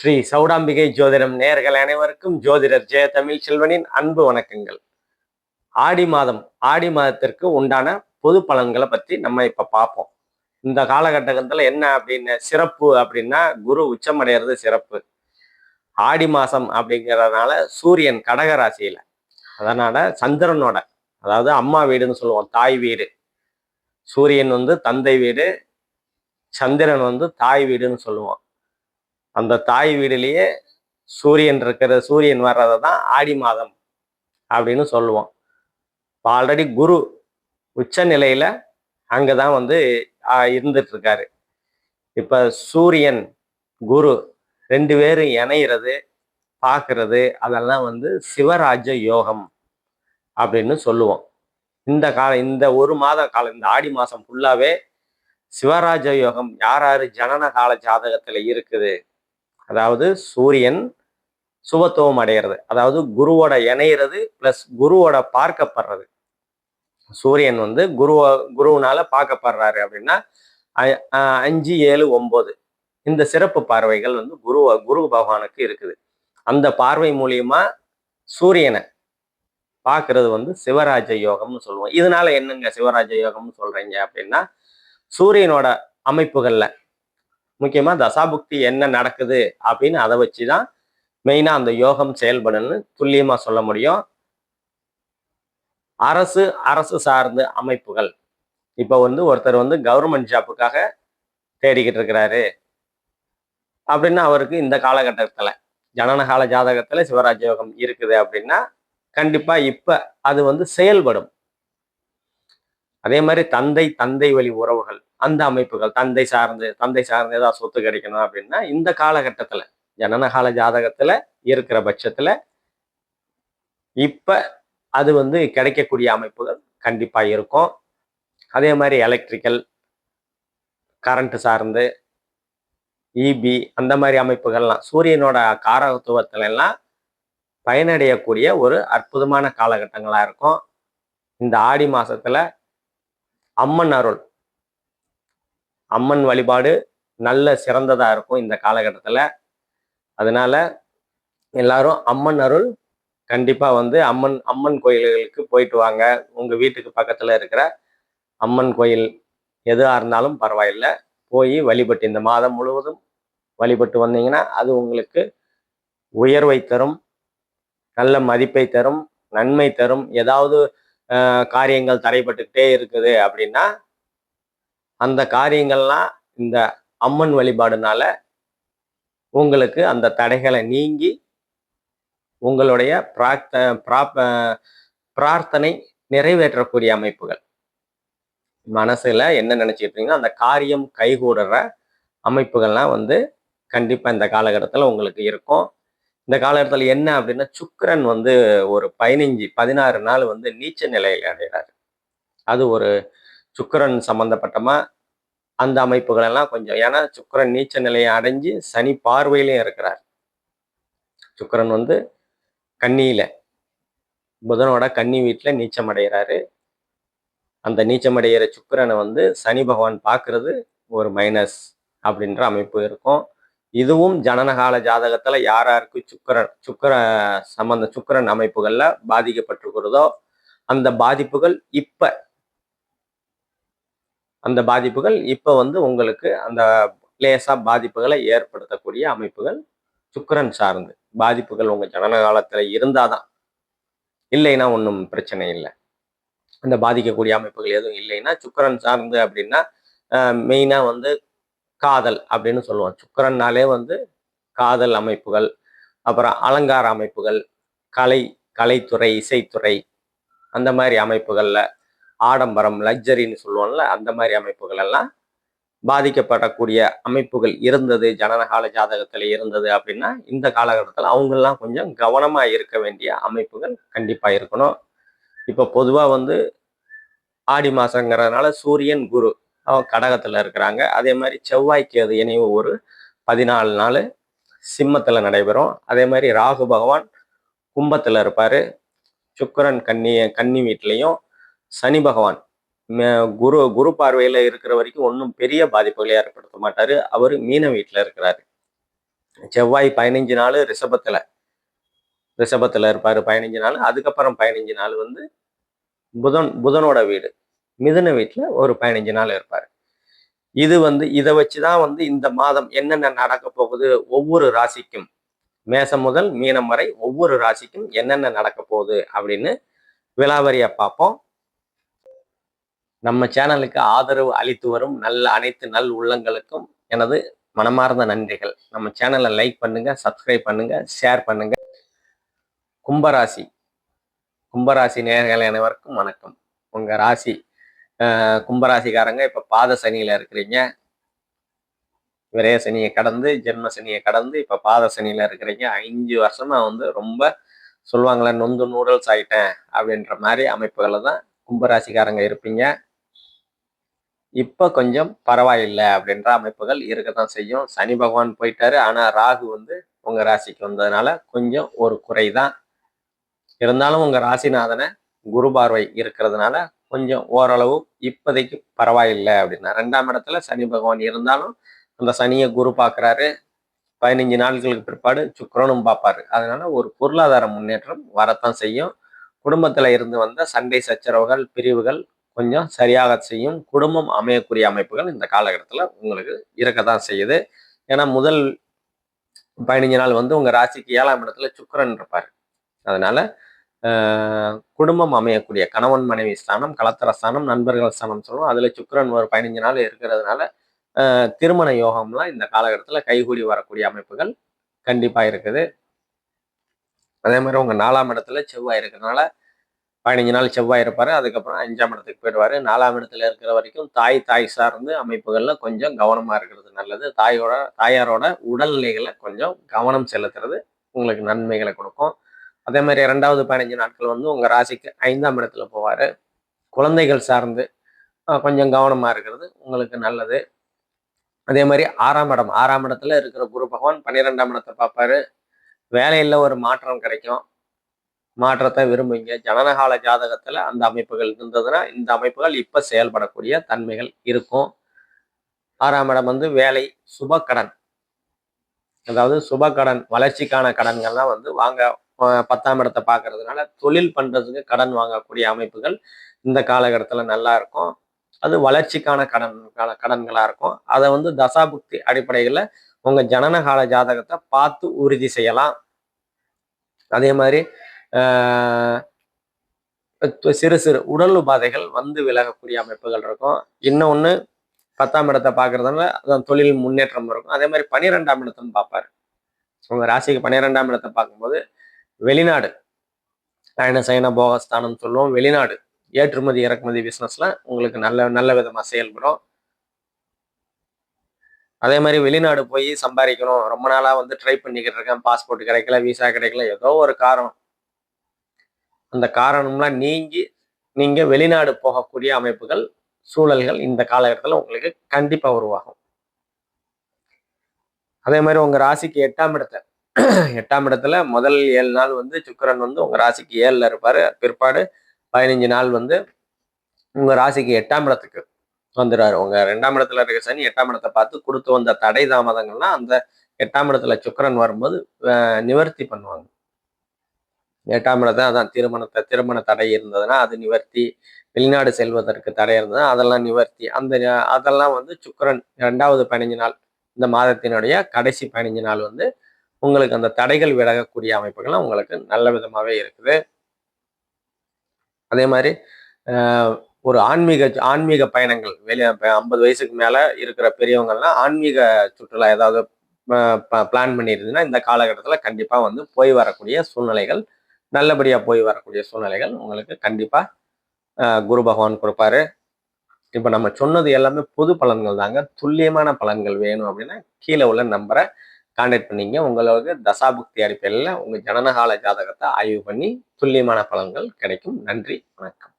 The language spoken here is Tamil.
ஸ்ரீ சௌடாம்பிகை ஜோதிடம் நேயர்கள் அனைவருக்கும் ஜோதிடர் ஜெய தமிழ் செல்வனின் அன்பு வணக்கங்கள். ஆடி மாதம், ஆடி மாதத்திற்கு உண்டான பொது பலன்களை பற்றி நம்ம இப்ப பார்ப்போம். இந்த காலகட்டத்தில் என்ன அப்படின்னு சிறப்பு அப்படின்னா, குரு உச்சமடைகிறது சிறப்பு. ஆடி மாசம் அப்படிங்கிறதுனால சூரியன் கடக ராசியில, அதனால சந்திரனோட, அதாவது அம்மா வீடுன்னு சொல்லுவோம், தாய் வீடு. சூரியன் வந்து தந்தை வீடு, சந்திரன் வந்து தாய் வீடுன்னு சொல்லுவோம். அந்த தாய் வீடுலேயே சூரியன் வர்றதை தான் ஆடி மாதம் அப்படின்னு சொல்லுவோம். இப்போ ஆல்ரெடி குரு உச்ச நிலையில அங்கதான் வந்து இருந்துட்டு இருக்காரு. இப்ப சூரியன் குரு ரெண்டு பேரும் இணையிறது, பார்க்கறது, அதெல்லாம் வந்து சிவராஜ யோகம் அப்படின்னு சொல்லுவோம். இந்த ஒரு மாத காலம், இந்த ஆடி மாசம் ஃபுல்லாவே சிவராஜ யோகம் யார் யாரு ஜனன கால ஜாதகத்துல இருக்குது, அதாவது சூரியன் சுபத்துவம் அடைகிறது, அதாவது குருவோட இணையிறது பிளஸ் குருவோட பார்க்கப்படுறது. சூரியன் வந்து குருவுனால பார்க்கப்படுறாரு அப்படின்னா 5, 7, 9 இந்த சிறப்பு பார்வைகள் வந்து குரு பகவானுக்கு இருக்குது. அந்த பார்வை மூலியமா சூரியனை பார்க்கறது வந்து சிவராஜ யோகம்னு சொல்லுவோம். இதனால என்னங்க சிவராஜ யோகம்னு சொல்றீங்க அப்படின்னா, சூரியனோட அமைப்புகள்ல முக்கியமா தசாபுக்தி என்ன நடக்குது அப்படின்னு அதை வச்சுதான் மெயினா அந்த யோகம் செயல்படுன்னு துல்லியமா சொல்ல முடியும். அரசு சார்ந்த அமைப்புகள், இப்ப வந்து ஒருத்தர் வந்து கவர்மெண்ட் ஜாப்புக்காக தேடிக்கிட்டு இருக்கிறாரு அப்படின்னா, அவருக்கு இந்த காலகட்டத்துல ஜனனகால ஜாதகத்துல சிவராஜ யோகம் இருக்குது அப்படின்னா கண்டிப்பா இப்ப அது வந்து செயல்படும். அதே மாதிரி தந்தை வழி உறவுகள், அந்த அமைப்புகள், தந்தை சார்ந்து ஏதாவது சொத்து கிடைக்கணும் அப்படின்னா இந்த காலகட்டத்துல ஜனனகால ஜாதகத்துல இருக்கிற பட்சத்துல இப்ப அது வந்து கிடைக்கக்கூடிய அமைப்புகள் கண்டிப்பா இருக்கும். அதே மாதிரி எலக்ட்ரிக்கல், கரண்ட் சார்ந்து, இபி, அந்த மாதிரி அமைப்புகள்லாம் சூரியனோட காரகத்துவத்துல எல்லாம் பயனடையக்கூடிய ஒரு அற்புதமான காலகட்டங்களா இருக்கும். இந்த ஆடி மாசத்துல அம்மன் அருள், அம்மன் வழிபாடு நல்ல சிறந்ததா இருக்கும் இந்த காலகட்டத்துல. அதனால எல்லாரும் அம்மன் அருள் கண்டிப்பா வந்து அம்மன் கோயில்களுக்கு போயிட்டு வாங்க. உங்க வீட்டுக்கு பக்கத்துல இருக்கிற அம்மன் கோயில் எதுவா இருந்தாலும் பரவாயில்லை, போய் வழிபட்டு இந்த மாதம் முழுவதும் வழிபட்டு வந்தீங்கன்னா அது உங்களுக்கு உயர்வை தரும், நல்ல மதிப்பை தரும், நன்மை தரும். ஏதாவது காரியங்கள் தடைபட்டுக்கிட்டே இருக்குது அப்படின்னா அந்த காரியங்கள்லாம் இந்த அம்மன் வழிபாடுனால உங்களுக்கு அந்த தடைகளை நீங்கி உங்களுடைய பிரார்த்தனை நிறைவேற்றக்கூடிய அமைப்புகள், மனசுல என்ன நினைச்சிட்டு இருக்கீங்களோ அந்த காரியம் கைகூடுற அமைப்புகள்லாம் வந்து கண்டிப்பா இந்த காலகட்டத்தில் உங்களுக்கு இருக்கும். இந்த காலகட்டத்தில் என்ன அப்படின்னா, சுக்கிரன் வந்து ஒரு 16 நாள் வந்து நீச்ச நிலையில் அடைகிறார். அது ஒரு சுக்கிரன் சம்பந்தப்பட்டமா அந்த அமைப்புகள் எல்லாம் கொஞ்சம், ஏன்னா சுக்கிரன் நீச்ச நிலையை அடைஞ்சு சனி பார்வையிலையும் இருக்கிறார். சுக்கிரன் வந்து கன்னியில, புதனோட கன்னி வீட்டுல நீச்சம் அடைகிறாரு. அந்த நீச்சமடைகிற சுக்கிரனை வந்து சனி பகவான் பார்க்கறது ஒரு மைனஸ் அப்படின்ற அமைப்பு இருக்கும். இதுவும் ஜனனகால ஜாதகத்துல யாருக்கு சுக்கிரன் அமைப்புகள்ல பாதிக்கப்பட்டிருக்கிறதோ அந்த பாதிப்புகள் இப்ப வந்து உங்களுக்கு அந்த லேசா பாதிப்புகளை ஏற்படுத்தக்கூடிய அமைப்புகள் சுக்கிரன் சார்ந்து பாதிப்புகள் உங்க ஜனன காலத்துல இருந்தாதான், இல்லைன்னா ஒன்றும் பிரச்சனை இல்லை. அந்த பாதிக்கக்கூடிய அமைப்புகள் எதுவும் இல்லைன்னா சுக்கிரன் சார்ந்து அப்படின்னா மெயினா வந்து காதல் அப்படின்னு சொல்லுவோம். சுக்கிரன்னாலே வந்து காதல் அமைப்புகள், அப்புறம் அலங்கார அமைப்புகள், கலைத்துறை, இசைத்துறை, அந்த மாதிரி அமைப்புகள்ல ஆடம்பரம், லக்ஸரின்னு சொல்லுவோம்ல, அந்த மாதிரி அமைப்புகள் எல்லாம் பாதிக்கப்படக்கூடிய அமைப்புகள் இருந்தது, ஜனனகால ஜாதகத்துல இருந்தது அப்படின்னா இந்த காலகட்டத்தில் அவங்கெல்லாம் கொஞ்சம் கவனமா இருக்க வேண்டிய அமைப்புகள் கண்டிப்பா இருக்கணும். இப்ப பொதுவா வந்து ஆடி மாசங்கிறதுனால சூரியன் குரு கடகத்துல இருக்கிறாங்க. அதே மாதிரி செவ்வாய்க்கு அது இணைவு ஒரு 14 நாள் சிம்மத்துல நடைபெறும். அதே மாதிரி ராகு பகவான் கும்பத்துல இருப்பாரு. சுக்கிரன் கன்னி வீட்லையும், சனி பகவான் குரு பார்வையில இருக்கிற வரைக்கும் ஒன்றும் பெரிய பாதிப்புகளை ஏற்படுத்த மாட்டாரு. அவரு மீன வீட்டுல இருக்கிறாரு. செவ்வாய் 15 நாள் ரிஷபத்துல இருப்பாரு 15 நாள். அதுக்கப்புறம் 15 நாள் வந்து புதனோட வீடு மிதுன வீட்டுல ஒரு 15 நாள் இருப்பாரு. இது வந்து இதை வச்சுதான் வந்து இந்த மாதம் என்னென்ன நடக்க போகுது ஒவ்வொரு ராசிக்கும், மேசம் முதல் மீனம் வரை ஒவ்வொரு ராசிக்கும் என்னென்ன நடக்க போகுது அப்படின்னு விலாவரியா பார்ப்போம். நம்ம சேனலுக்கு ஆதரவு அளித்து வரும் அனைத்து நல் உள்ளங்களுக்கும் எனது மனமார்ந்த நன்றிகள். நம்ம சேனலை லைக் பண்ணுங்க, சப்ஸ்கிரைப் பண்ணுங்க, ஷேர் பண்ணுங்க. கும்பராசி நேயர்கள் அனைவருக்கும் வணக்கம். உங்க ராசி கும்பராசிக்காரங்க இப்ப பாத சனியில இருக்கிறீங்க. விரய சனியை கடந்து ஜென்ம சனியை கடந்து இப்ப பாத சனியில இருக்கிறீங்க. 5 வருஷமா வந்து ரொம்ப சொல்லுவாங்களே நொந்து நூடல்ஸ் ஆயிட்டேன் அப்படின்ற மாதிரி அமைப்புகளை தான் கும்பராசிக்காரங்க இருப்பீங்க. இப்ப கொஞ்சம் பரவாயில்லை அப்படின்ற அமைப்புகள் இருக்கத்தான் செய்யும். சனி பகவான் போயிட்டாரு, ஆனா ராகு வந்து உங்க ராசிக்கு வந்ததுனால கொஞ்சம் ஒரு குறைதான். இருந்தாலும் உங்க ராசிநாதனை குரு பார்வை இருக்கிறதுனால கொஞ்சம் ஓரளவு இப்போதைக்கு பரவாயில்லை அப்படின்னா. 2ஆம் இடத்துல சனி பகவான் இருந்தாலும் அந்த சனியை குரு பார்க்குறாரு. 15 நாட்களுக்கு பிற்பாடு சுக்கிரனும் பார்ப்பாரு. அதனால ஒரு பொருளாதார முன்னேற்றம் வரத்தான் செய்யும். குடும்பத்துல இருந்து வந்த சண்டை சச்சரவுகள் பிரிவுகள் கொஞ்சம் சரியாக செய்யும். குடும்பம் அமையக்கூடிய அமைப்புகள் இந்த காலகட்டத்தில் உங்களுக்கு இருக்கத்தான் செய்யுது. ஏன்னா முதல் 15 நாள் வந்து உங்க ராசிக்கு 7ஆம் இடத்துல சுக்கிரன் இருப்பார். அதனால குடும்பம் அமையக்கூடிய கணவன் மனைவி ஸ்தானம், கலத்தர ஸ்தானம், நண்பர்கள் ஸ்தானம் சொல்லுவோம். அதுல சுக்கிரன் ஒரு 15 நாள் இருக்கிறதுனால திருமண யோகம்லாம் இந்த காலகட்டத்தில் கைகூடி வரக்கூடிய அமைப்புகள் கண்டிப்பா இருக்குது. அதே மாதிரி உங்க 4ஆம் இடத்துல செவ்வாய் இருக்கிறதுனால 15 நாள் செவ்வாய் இருப்பாரு. அதுக்கப்புறம் 5ஆம் இடத்துக்கு போயிடுவாரு. 4ஆம் இடத்துல இருக்கிற வரைக்கும் தாய் சார்ந்து அமைப்புகள்ல கொஞ்சம் கவனமா இருக்கிறது நல்லது. தாயாரோட உடல்நிலைகளை கொஞ்சம் கவனம் செலுத்துறது உங்களுக்கு நன்மைகளை கொடுக்கும். அதே மாதிரி 2வது 15 நாட்கள் வந்து உங்க ராசிக்கு 5ஆம் இடத்துல போவாரு. குழந்தைகள் சார்ந்து கொஞ்சம் கவனமா இருக்கிறது உங்களுக்கு நல்லது. அதே மாதிரி 6ஆம் இடத்துல இருக்கிற குரு பகவான் 12ஆம் இடத்தை பார்ப்பாரு. வேலையில ஒரு மாற்றம் கிடைக்கும். மாற்றத்தை விரும்புவீங்க. ஜனனகால ஜாதகத்துல அந்த அமைப்புகள் இருந்ததுன்னா இந்த அமைப்புகள் இப்ப செயல்படக்கூடிய தன்மைகள் இருக்கும். 6ஆம் இடம் வந்து வேலை, சுப கடன், அதாவது சுப கடன், வளர்ச்சிக்கான கடன்கள்லாம் வந்து வாங்க 10ஆம் இடத்தை பார்க்கறதுனால தொழில் பண்றதுக்கு கடன் வாங்கக்கூடிய அமைப்புகள் இந்த காலகட்டத்துல நல்லா இருக்கும். அது வளர்ச்சிக்கான கடன்களா இருக்கும். அதை வந்து தசாபுக்தி அடிப்படையில உங்க ஜனனகால ஜாதகத்தை பார்த்து உறுதி செய்யலாம். அதே மாதிரி சிறு உடல் உபாதைகள் வந்து விலகக்கூடிய அமைப்புகள் இருக்கும். இன்னொன்று 10ஆம் இடத்தை பார்க்கறதுனால அதான் தொழில் முன்னேற்றம் இருக்கும். அதே மாதிரி 12ஆம் இடத்தையும் பார்ப்பாரு. உங்க ராசிக்கு 12ஆம் இடத்தை பார்க்கும்போது வெளிநாடு அயன சயன போகஸ்தானம் சொல்லுவோம். வெளிநாடு ஏற்றுமதி இறக்குமதி பிஸ்னஸ்ல உங்களுக்கு நல்ல விதமா செயல்படும். அதே மாதிரி வெளிநாடு போய் சம்பாதிக்கணும், ரொம்ப நாளா வந்து ட்ரை பண்ணிக்கிட்டு இருக்கேன், பாஸ்போர்ட் கிடைக்கல, விசா கிடைக்கல, ஏதோ ஒரு காரணம், அந்த காரணம்லாம் நீங்க வெளிநாடு போகக்கூடிய அமைப்புகள் சூழல்கள் இந்த காலகட்டத்தில் உங்களுக்கு கண்டிப்பா உருவாகும். அதே மாதிரி உங்க ராசிக்கு 8ஆம் இடத்துல முதல் 7 நாள் வந்து சுக்கிரன் வந்து உங்க ராசிக்கு 7ல இருப்பாரு. பிற்பாடு 15 நாள் வந்து உங்க ராசிக்கு 8ஆம் இடத்துக்கு வந்துடுறாரு. உங்க 2ஆம் இடத்துல இருக்க சனி 8ஆம் இடத்தை பார்த்து கொடுத்து வந்த தடை தாமதங்கள்லாம் அந்த 8ஆம் இடத்துல சுக்கிரன் வரும்போது நிவர்த்தி பண்ணுவாங்க. 8ஆம் இடத்தை அதான் திருமண தடை இருந்ததுன்னா அது நிவர்த்தி, வெளிநாடு செல்வதற்கு தடை இருந்ததுன்னா அதெல்லாம் நிவர்த்தி. அதெல்லாம் வந்து சுக்கிரன் 2வது 15 நாள் இந்த மாதத்தினுடைய கடைசி 15 நாள் வந்து உங்களுக்கு அந்த தடைகள் விலகக்கூடிய அமைப்புகள்லாம் உங்களுக்கு நல்ல விதமாவே இருக்குது. அதே மாதிரி ஒரு ஆன்மீக பயணங்கள் வெளியே 50 வயசுக்கு மேல இருக்கிற பெரியவங்கள்லாம் ஆன்மீக சுற்றுலா ஏதாவது பிளான் பண்ணியிருந்ததுன்னா இந்த காலகட்டத்தில் கண்டிப்பா வந்து போய் வரக்கூடிய சூழ்நிலைகள், நல்லபடியா போய் வரக்கூடிய சூழ்நிலைகள் உங்களுக்கு கண்டிப்பா குரு பகவான் கொடுப்பாரு. இப்ப நம்ம சொன்னது எல்லாமே பொது பலன்கள் தாங்க. துல்லியமான பலன்கள் வேணும் அப்படின்னா கீழே உள்ள நம்பரை கான்டாக்ட் பண்ணீங்க. உங்களுக்கு தசாபுக்தி அடிப்படையில் உங்க ஜனனகால ஜாதகத்தை ஆய்வு பண்ணி துல்லியமான பலன்கள் கிடைக்கும். நன்றி, வணக்கம்.